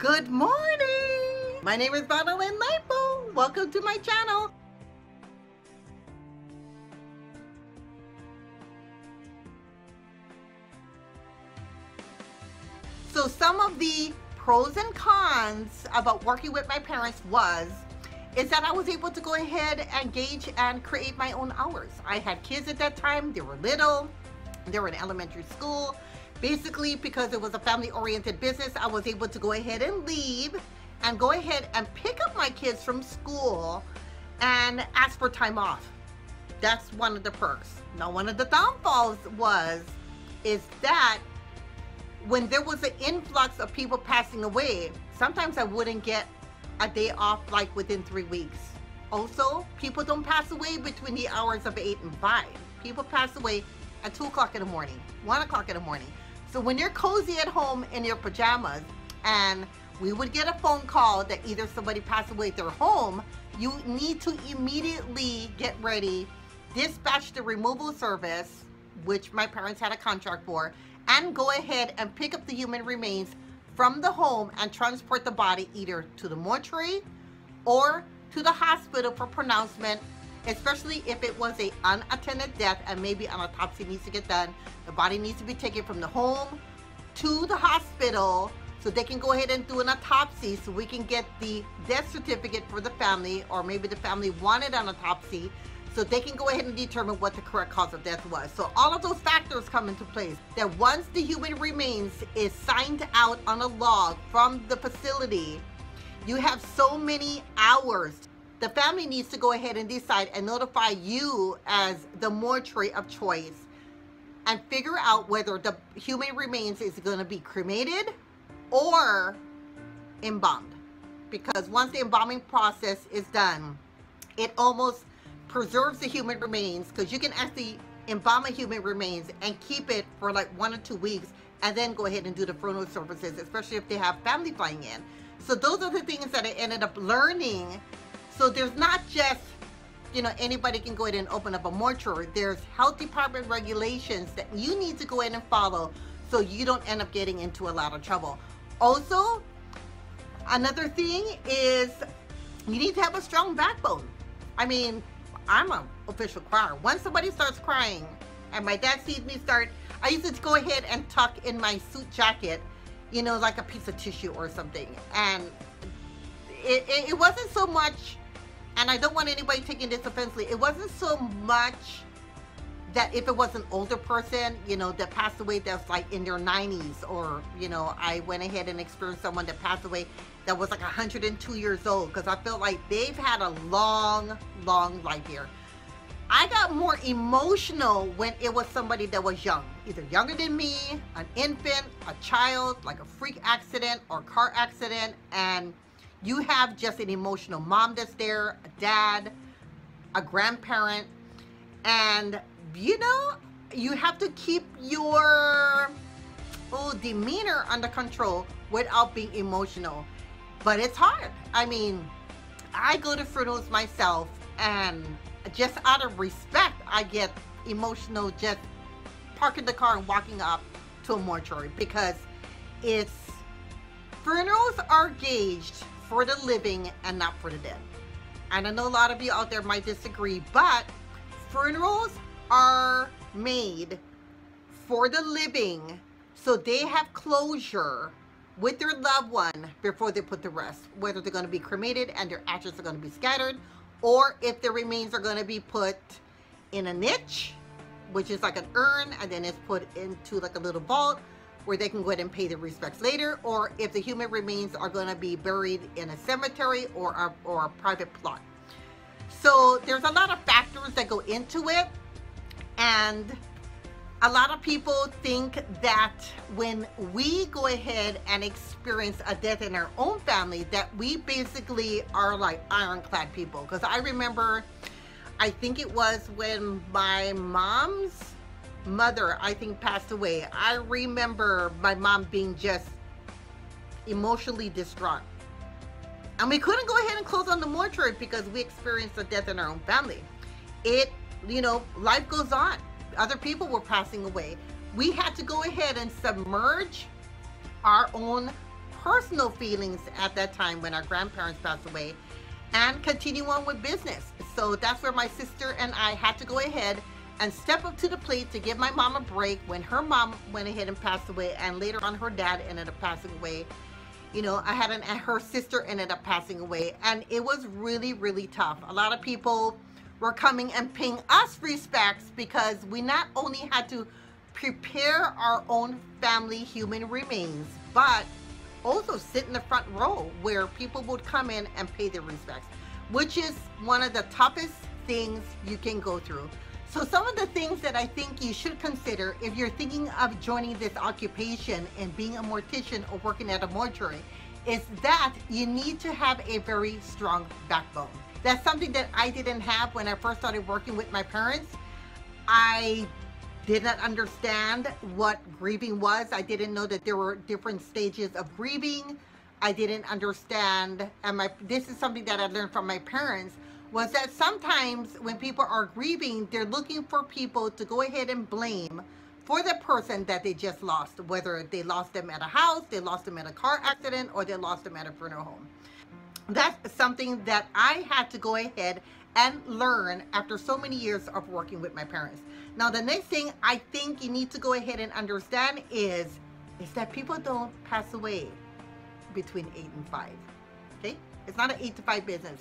Good morning! My name is Ranalynn Naipo. Welcome to my channel. So some of the pros and cons about working with my parents is that I was able to go ahead and gauge and create my own hours. I had kids at that time. They were little. They were in elementary school. Basically, because it was a family-oriented business, I was able to go ahead and leave and go ahead and pick up my kids from school and ask for time off. That's one of the perks. Now, one of the downfalls is that when there was an influx of people passing away, sometimes I wouldn't get a day off like within 3 weeks. Also, people don't pass away between the hours of 8 and 5. People pass away at 2 o'clock in the morning, 1 o'clock in the morning. So when you're cozy at home in your pajamas and we would get a phone call that either somebody passed away at their home, you need to immediately get ready, dispatch the removal service, which my parents had a contract for, and go ahead and pick up the human remains from the home and transport the body either to the mortuary or to the hospital for pronouncement, especially if it was an unattended death and maybe an autopsy needs to get done. The body needs to be taken from the home to the hospital so they can go ahead and do an autopsy so we can get the death certificate for the family, or maybe the family wanted an autopsy so they can go ahead and determine what the correct cause of death was. So all of those factors come into place. That once the human remains is signed out on a log from the facility, you have so many hours. The family needs to go ahead and decide and notify you as the mortuary of choice and figure out whether the human remains is going to be cremated or embalmed. Because once the embalming process is done, it almost preserves the human remains, because you can actually embalm a human remains and keep it for like 1 or 2 weeks and then go ahead and do the funeral services, especially if they have family flying in. So those are the things that I ended up learning. So there's not just, anybody can go ahead and open up a mortuary. There's health department regulations that you need to go ahead and follow so you don't end up getting into a lot of trouble. Also, another thing is you need to have a strong backbone. I mean, I'm an official crier. Once somebody starts crying and my dad sees me I used to go ahead and tuck in my suit jacket, like a piece of tissue or something. And it wasn't so much, and I don't want anybody taking this offensively, it wasn't so much that if it was an older person, that passed away that's like in their 90s, or, I went ahead and experienced someone that passed away that was like 102 years old, because I felt like they've had a long, long life here. I got more emotional when it was somebody that was young, either younger than me, an infant, a child, like a freak accident or car accident, and you have just an emotional mom that's there, a dad, a grandparent, and you have to keep your demeanor under control without being emotional. But it's hard. I mean, I go to funerals myself, and just out of respect, I get emotional just parking the car and walking up to a mortuary, because funerals are gauged for the living and not for the dead. And I know a lot of you out there might disagree, but funerals are made for the living so they have closure with their loved one before they put the rest, whether they're going to be cremated and their ashes are going to be scattered, or if their remains are going to be put in a niche, which is like an urn, and then it's put into like a little vault where they can go ahead and pay their respects later, or if the human remains are going to be buried in a cemetery or a private plot. So there's a lot of factors that go into it, and a lot of people think that when we go ahead and experience a death in our own family, that we basically are like ironclad people. Because I remember, I think it was when my mom's mother, I think, passed away. I remember my mom being just emotionally distraught. And we couldn't go ahead and close on the mortuary because we experienced a death in our own family. Life goes on. Other people were passing away. We had to go ahead and submerge our own personal feelings at that time when our grandparents passed away and continue on with business. So that's where my sister and I had to go ahead and step up to the plate to give my mom a break when her mom went ahead and passed away, and later on her dad ended up passing away. You know, her sister ended up passing away, and it was really, really tough. A lot of people were coming and paying us respects because we not only had to prepare our own family human remains, but also sit in the front row where people would come in and pay their respects, which is one of the toughest things you can go through. So some of the things that I think you should consider if you're thinking of joining this occupation and being a mortician or working at a mortuary is that you need to have a very strong backbone. That's something that I didn't have when I first started working with my parents. I did not understand what grieving was. I didn't know that there were different stages of grieving. I didn't understand, and this is something that I learned from my parents, was that sometimes when people are grieving, they're looking for people to go ahead and blame for the person that they just lost, whether they lost them at a house, they lost them at a car accident, or they lost them at a funeral home. That's something that I had to go ahead and learn after so many years of working with my parents. Now, the next thing I think you need to go ahead and understand is that people don't pass away between 8 and 5, okay? It's not an 8 to 5 business.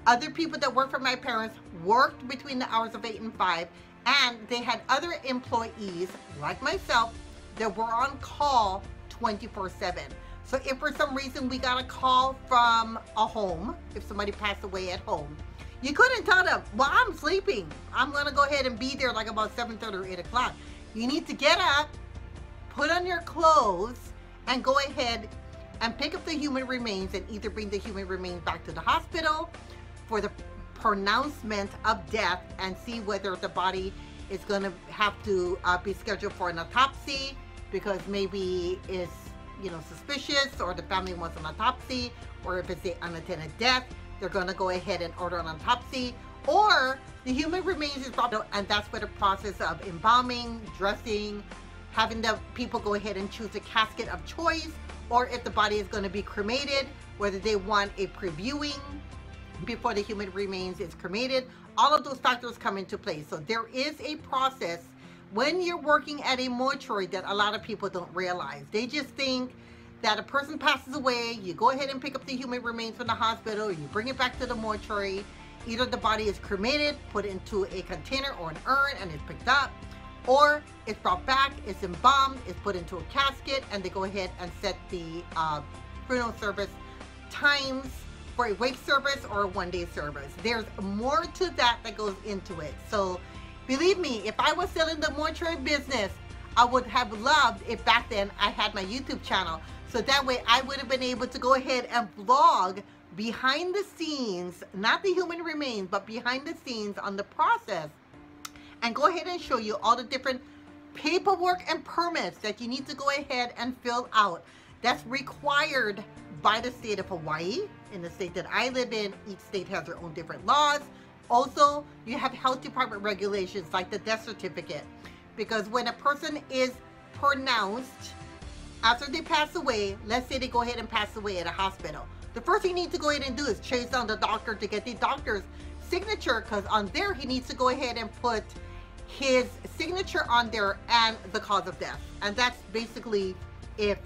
Other people that worked for my parents worked between the hours of 8 and 5, and they had other employees, like myself, that were on call 24/7. So if for some reason we got a call from a home, if somebody passed away at home, you couldn't tell them, well, I'm sleeping. I'm gonna go ahead and be there like about 7:30 or 8 o'clock. You need to get up, put on your clothes, and go ahead and pick up the human remains and either bring the human remains back to the hospital for the pronouncement of death and see whether the body is going to have to be scheduled for an autopsy because maybe it's, you know, suspicious, or the family wants an autopsy, or if it's an unattended death, they're going to go ahead and order an autopsy, or the human remains is brought out, and that's where the process of embalming, dressing, having the people go ahead and choose a casket of choice, or if the body is going to be cremated, whether they want a previewing before the human remains is cremated. All of those factors come into play. So there is a process when you're working at a mortuary that a lot of people don't realize. They just think that a person passes away, you go ahead and pick up the human remains from the hospital, you bring it back to the mortuary, either the body is cremated, put into a container or an urn and it's picked up, or it's brought back, it's embalmed, it's put into a casket, and they go ahead and set the funeral service times for a wake service or a one-day service. There's more to that goes into it. So believe me, if I was still in the mortuary business, I would have loved if back then I had my YouTube channel. So that way I would have been able to go ahead and vlog behind the scenes, not the human remains, but behind the scenes on the process, and go ahead and show you all the different paperwork and permits that you need to go ahead and fill out. That's required by the state of Hawaii. In the state that I live in, each state has their own different laws. Also, you have health department regulations like the death certificate, because when a person is pronounced after they pass away, let's say they go ahead and pass away at a hospital, the first thing you need to go ahead and do is chase down the doctor to get the doctor's signature, because on there he needs to go ahead and put his signature on there and the cause of death. And that's basically if,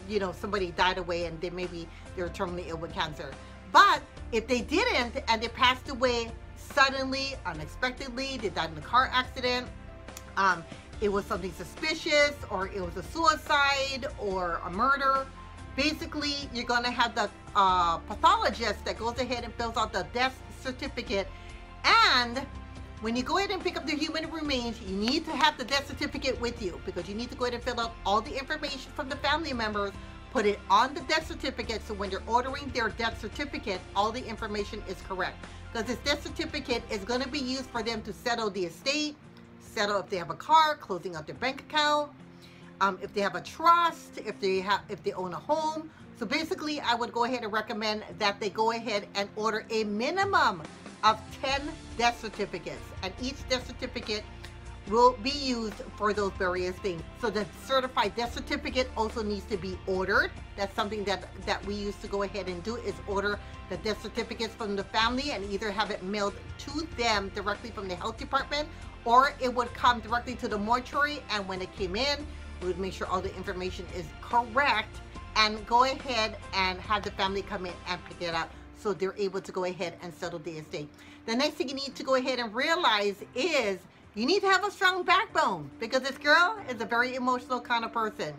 you know, somebody died away and they're terminally ill with cancer. But if they didn't and they passed away suddenly, unexpectedly, they died in a car accident, it was something suspicious, or it was a suicide or a murder, basically you're going to have the pathologist that goes ahead and fills out the death certificate. And when you go ahead and pick up the human remains, you need to have the death certificate with you, because you need to go ahead and fill out all the information from the family members, put it on the death certificate, so when you're ordering their death certificate, all the information is correct. Because this death certificate is going to be used for them to settle the estate, settle if they have a car, closing out their bank account, if they have a trust, if they own a home. So basically, I would go ahead and recommend that they go ahead and order a minimum of 10 death certificates, and each death certificate will be used for those various things. So the certified death certificate also needs to be ordered. That's something that we used to go ahead and do, is order the death certificates from the family and either have it mailed to them directly from the health department, or it would come directly to the mortuary, and when it came in, we would make sure all the information is correct and go ahead and have the family come in and pick it up so they're able to go ahead and settle the estate. The next thing you need to go ahead and realize is you need to have a strong backbone, because this girl is a very emotional kind of person.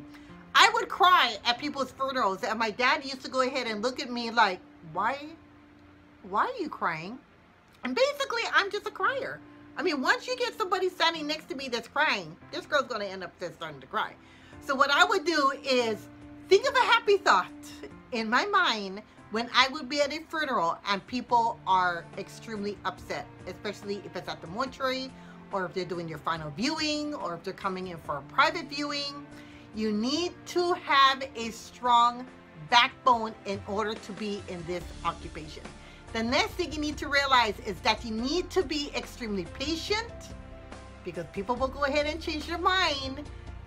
I would cry at people's funerals, and my dad used to go ahead and look at me like, why are you crying? And basically, I'm just a crier. I mean, once you get somebody standing next to me that's crying, this girl's going to end up just starting to cry. So what I would do is think of a happy thought in my mind when I would be at a funeral and people are extremely upset, especially if it's at the mortuary, or if they're doing your final viewing, or if they're coming in for a private viewing. You need to have a strong backbone in order to be in this occupation. The next thing you need to realize is that you need to be extremely patient, because people will go ahead and change their mind.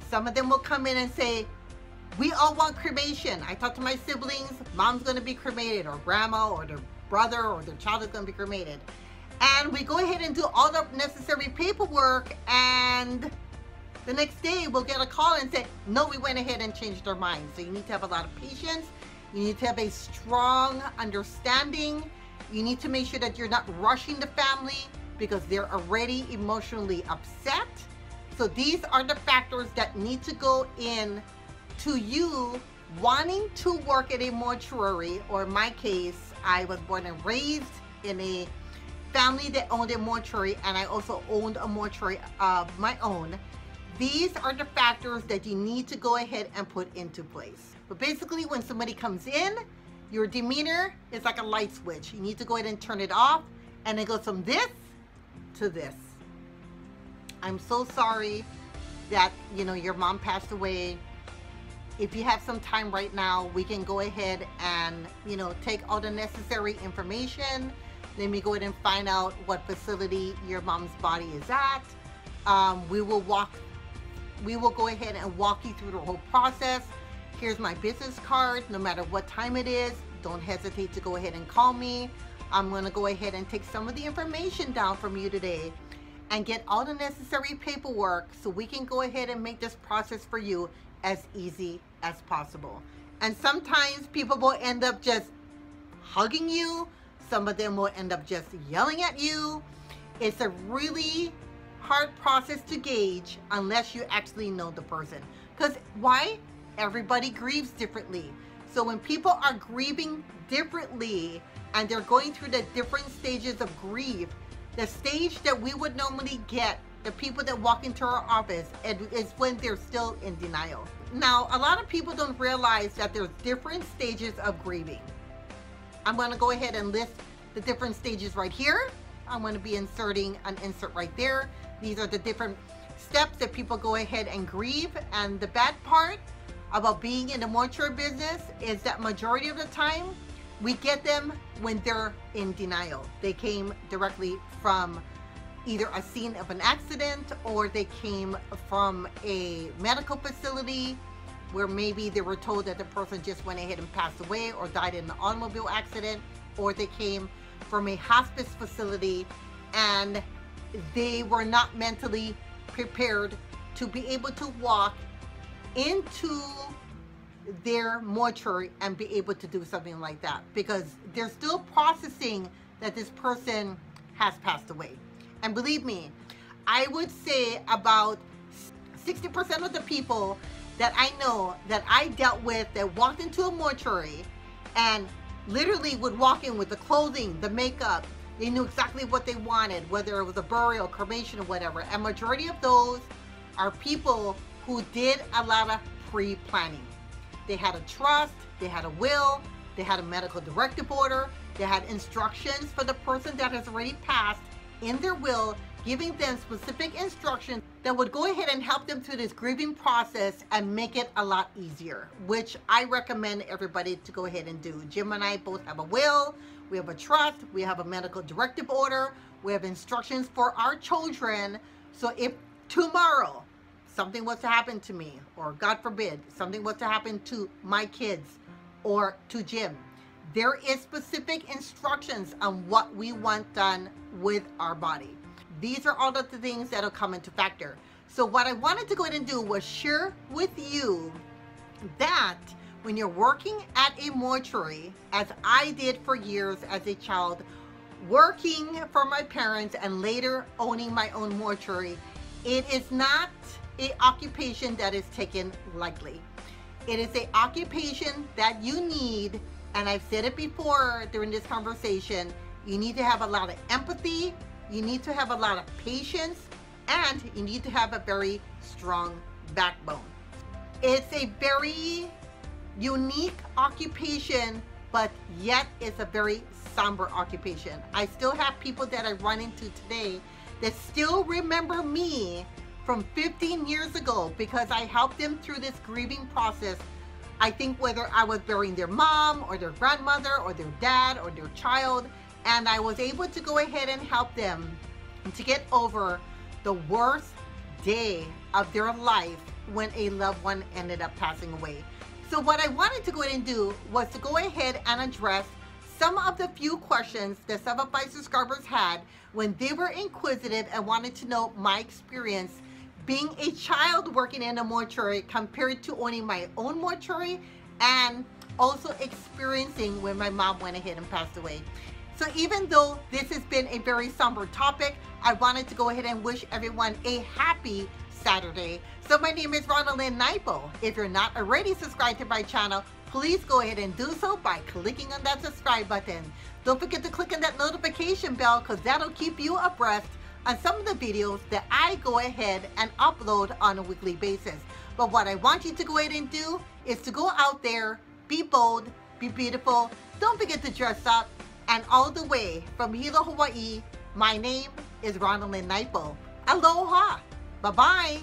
Some of them will come in and say, we all want cremation. I talked to my siblings, mom's gonna be cremated, or grandma, or their brother, or their child is gonna be cremated. And we go ahead and do all the necessary paperwork, and the next day we'll get a call and say, no, we went ahead and changed our mind. So you need to have a lot of patience. You need to have a strong understanding. You need to make sure that you're not rushing the family because they're already emotionally upset. So these are the factors that need to go in to you wanting to work at a mortuary, or in my case, I was born and raised in a family that owned a mortuary, and I also owned a mortuary of my own. These are the factors that you need to go ahead and put into place. But basically, when somebody comes in, your demeanor is like a light switch. You need to go ahead and turn it off, and it goes from this to this. I'm so sorry that, you know, your mom passed away. If you have some time right now, we can go ahead and, you know, take all the necessary information. Let me go ahead and find out what facility your mom's body is at. We will go ahead and walk you through the whole process. Here's my business card. No matter what time it is, don't hesitate to go ahead and call me. I'm going to go ahead and take some of the information down from you today and get all the necessary paperwork so we can go ahead and make this process for you as easy as possible. And sometimes people will end up just hugging you. Some of them will end up just yelling at you. It's a really hard process to gauge unless you actually know the person. Because why? Everybody grieves differently. So when people are grieving differently and they're going through the different stages of grief, the stage that we would normally get, the people that walk into our office, is when they're still in denial. Now, a lot of people don't realize that there's different stages of grieving. I'm going to go ahead and list the different stages right here. I'm going to be inserting an insert right there. These are the different steps that people go ahead and grieve. And the bad part about being in the mortuary business is that majority of the time, we get them when they're in denial. They came directly from either a scene of an accident, or they came from a medical facility where maybe they were told that the person just went ahead and passed away or died in an automobile accident, or they came from a hospice facility and they were not mentally prepared to be able to walk into their mortuary and be able to do something like that, because they're still processing that this person has passed away. And believe me, I would say about 60% of the people that I know that I dealt with that walked into a mortuary and literally would walk in with the clothing, the makeup, they knew exactly what they wanted, whether it was a burial, cremation, or whatever. And majority of those are people who did a lot of pre-planning. They had a trust, they had a will, they had a medical directive order, they had instructions for the person that has already passed in their will, giving them specific instructions that would go ahead and help them through this grieving process and make it a lot easier, which I recommend everybody to go ahead and do. Jim and I both have a will, we have a trust, we have a medical directive order, we have instructions for our children. So if tomorrow something was to happen to me, or God forbid, something was to happen to my kids or to Jim, there is specific instructions on what we want done with our body. These are all of the things that'll come into factor. So what I wanted to go ahead and do was share with you that when you're working at a mortuary, as I did for years as a child, working for my parents and later owning my own mortuary, it is not an occupation that is taken lightly. It is an occupation that you need, and I've said it before during this conversation, you need to have a lot of empathy, you need to have a lot of patience, and you need to have a very strong backbone. It's a very unique occupation, but yet it's a very somber occupation. I still have people that I run into today that still remember me from 15 years ago because I helped them through this grieving process. I think whether I was burying their mom or their grandmother or their dad or their child, and I was able to go ahead and help them to get over the worst day of their life when a loved one ended up passing away. So what I wanted to go ahead and do was to go ahead and address some of the few questions that some of my subscribers had when they were inquisitive and wanted to know my experience being a child working in a mortuary compared to owning my own mortuary, and also experiencing when my mom went ahead and passed away. So even though this has been a very somber topic, I wanted to go ahead and wish everyone a happy Saturday. So my name is Ranalynn Naipo. If you're not already subscribed to my channel, please go ahead and do so by clicking on that subscribe button. Don't forget to click on that notification bell, because that'll keep you abreast on some of the videos that I go ahead and upload on a weekly basis. But what I want you to go ahead and do is to go out there, be bold, be beautiful, don't forget to dress up, and all the way from Hilo, Hawaii, my name is Ranalynn Naipo. Aloha! Bye-bye!